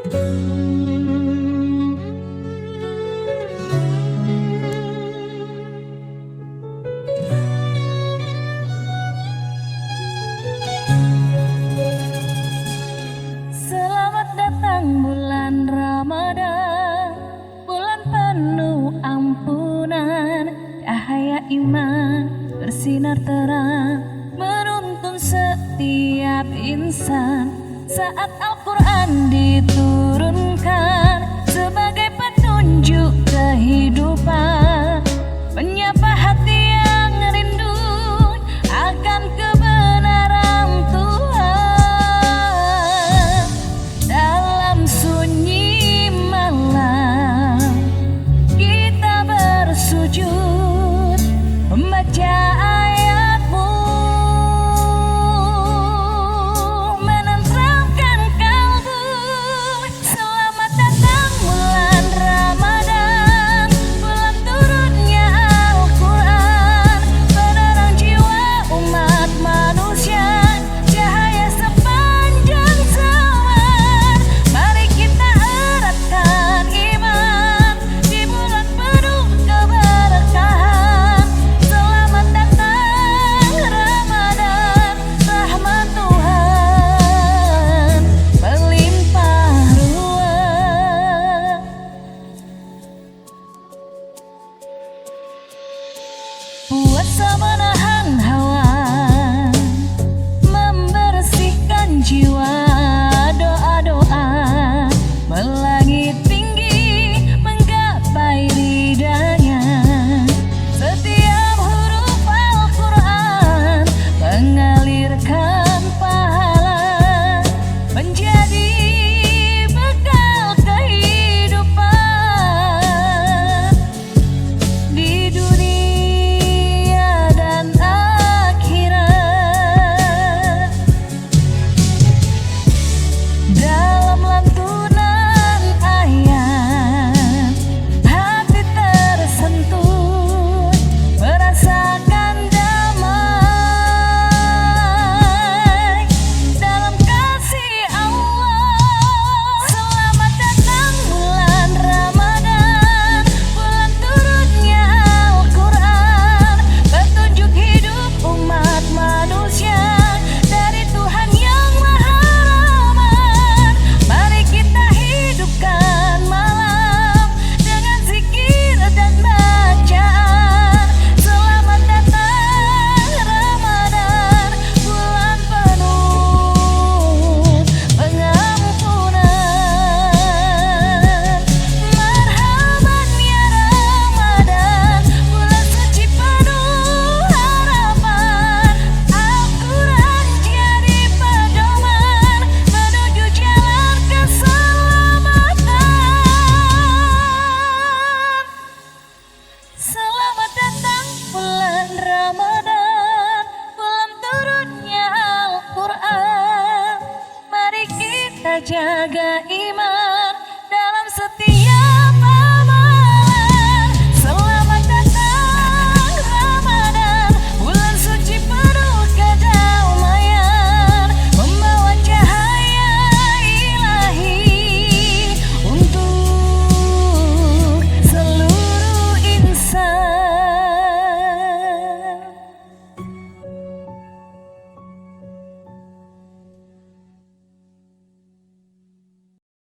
Selamat datang bulan Ramadan, bulan penuh ampunan. Cahaya iman bersinar terang, menuntun setiap insan. Saat Al-Quran diturunkan sebagai petunjuk kehidupan, menyapa hati yang rindu akan kebenaran Tuhan. Dalam sunyi malam kita bersujud membaca ayat-Mu, menenteramkan kalbu. Selamat datang bulan Ramadan, bulan turunnya Al-Quran, penerang jiwa umat manusia, cahaya sepanjang zaman. Mari kita eratkan iman di bulan penuh keberkahan. Selamat datang Ramadan, rahmat Tuhan melimpah ruah. Puasa menahan hawa, membersihkan jiwa. Doa-doa melangit tinggi, menggapai ridhanya. Setiap huruf Al-Quran mengalirkan pahala, menjadi bekal kehidupan di dunia dan akhirat. Dalam lantunan ayat, hati tersentuh, merasakan damai dalam kasih Allah. Selamat datang bulan Ramadan, bulan turunnya Al-Quran, petunjuk hidup umat manusia dari Tuhan yang Maha Rahman. Mari kita hidupkan malam dengan zikir dan bacaan. Selamat datang Ramadan, bulan penuh pengampunan. Marhaban ya Ramadan, bulan suci penuh harapan. Al-Quran jadi pedoman menuju jalan keselamatan. Selamat datang bulan Ramadan, bulan turunnya Al-Quran. Mari kita jaga iman dalam setiap